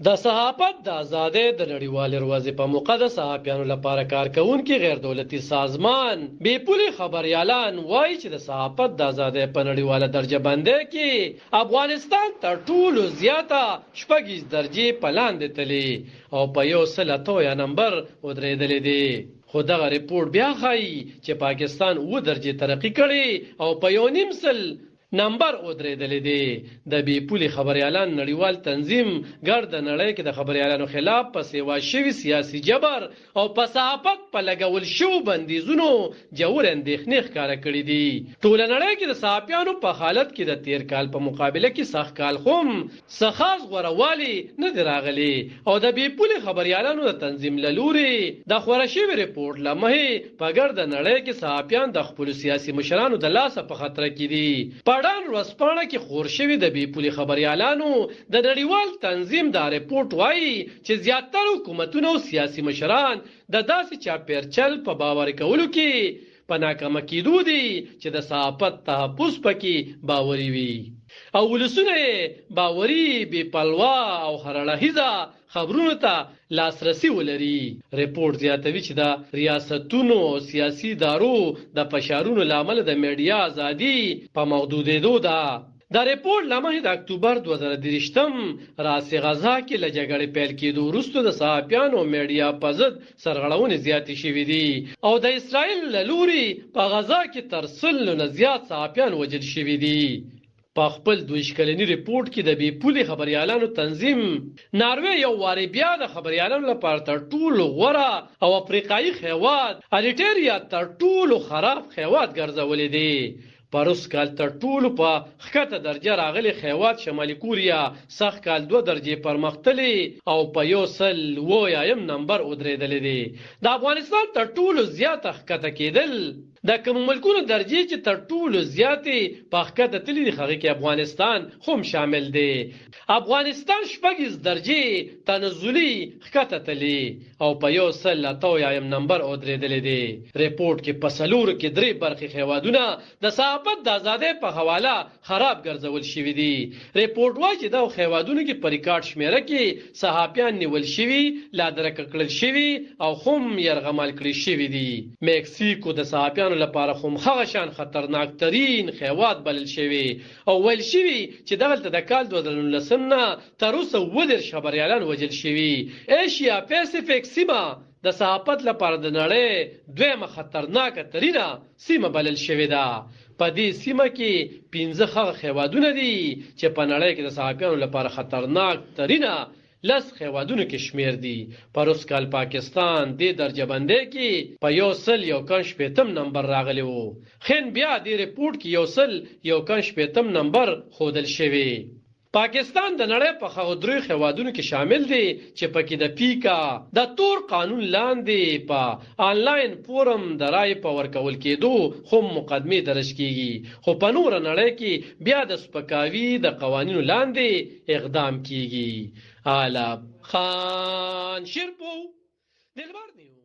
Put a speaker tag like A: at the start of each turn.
A: د صحافت د ازادۍ د نړیوالې ورځې په موقع د صحافیانو لپاره کارکونکي غیر دولتي سازمان بې پولې خبریالان وایي چې د صحافت د ازادۍ په نړیواله درجه بندۍ کې افغانستان تر ټولو زیاته 6 درجې په لاندې تلي او په 108 نمبر ودرېدلې دي. خو دغه ریپورت بیا ښایي چې پاکستان 7 درجې ترقی کړي او په 1.5 نمبر ودرېدلې دي. د بې پولې خبریالان نړیوال تنظیم ګرد نړۍ کې د خبریالانو خلاف په سیوا شوي سیاسي جبر او په صحافت په لګول شو بندیزونو جوړ اندېښنې ښکاره کړې دي. ټوله نړۍ کې د صحافیانو په حالت کې د تیر کال په مقابله کې سخت کال خوم څه خاص غوروالي نه دی راغلی او د بې پولې خبریالانو د تنظیم له لوري د خپاره شوي ریپورټ له مخې په ګرد نړۍ کې صحافیان د خپلو سیاسي مشرانو د لاسه په خطر کې دي. پړان ورځپاڼه کې خور شوي د بې پولې خبریالانو د نړیوال تنظیم دا ریپورت وایي چې زیاتره حکومتونه او سیاسي مشران د داسې چاپېرچل په باور کولو کې په ناکامه کېدو دي چې د صحافت تحفظ پکې باوري وي او ولسونه یې باوري بې پلوا او هرړهیزه خبرونو ته لاسرسي ولري. ریپورت زیاتوي چې د ریاستونو او سیاسي ادارو د فشارونو لامل د میډیا ازادي په محدودېدو ده. دا ریپورت لمخې د اکتوبر 2023 راسي غزا کې له جګړې پیل کېدو وروسته د صحافیانو او میډیا په ضد سرغړونې زیاتې شوې دي او د اسرائیل له لوري په غزا کې تر 100 نه زیات صحافیان وژل شوي دي. په خپل 22 کلنی ریپورت کې د بې پولې خبریالانو تنظیم ناروې یو واري بیا د خبریالانو لپاره تر ټولو غوره او افریقایي هیواد اریټریا تر ټولو خراب هیواد ګرځولې دی. پروس کال تر ټولو په ښکته درجه راغلی هیواد شمالي کوریا سخت کال 2 درجې پرمختللی او په 108 نمبر ودرېدلې دی. د افغانستان تر ټولو زیاته ښکته کېدل د کوم ملکونو درجې چې تر ټولو زیاتې په ښکته تللي دي هغې کې افغانستان هم شامل دی. افغانستان 6 درجې تنزلي ښکته تللي او په 108 نمبر ودرېدلې دی. ریپورټ کې په 4 کې 3 برخې هیوادونه د صحافت د ازادۍ په حواله خراب ګرځول شوي دي. ریپورټ وایي چې دا هیوادونو کې په ریکارډ شمیره کې صحافیان نیول شوي، لادرکه کړل شوي او هم یرغمال کړي شوي دي. مکسیکو د صحافیانو لپاره هم هغه شان خطرناک ترین هیواد بلل شوی او ویل شوی چې دغلته د کال 2019 نه تر اوسه 7 خبریالان وژل شوي. ایشیا پیسفیک سیمه د صحافت لپاره د نړۍ دویمه خطرناکه ترینه سیمه بلل شوې ده. په دې سیمه کې 15 هغه هیوادونه دي چې په نړۍ کې د صحافیانو لپاره خطرناک ترینه 10 هیوادونو کې شمیر دي. پروس کال پاکستان د درجه بندۍ کې په 115 نمبر راغلی وو. خین بیا د ریپورت کې 115 نمبر خودل شوی. پاکستان د نړۍ په هغو 3 هیوادونو کې شامل دی چې پکې د پیکا د تور قانون لاندې په آنلاین فورم د رای په ورکول کېدو هم مقدمې درج کیږي، خو په نور نړۍ کې بیا د سپکاوي د قوانینو لاندې اقدام کیږي. عالم خان شیرپو دلبر نیو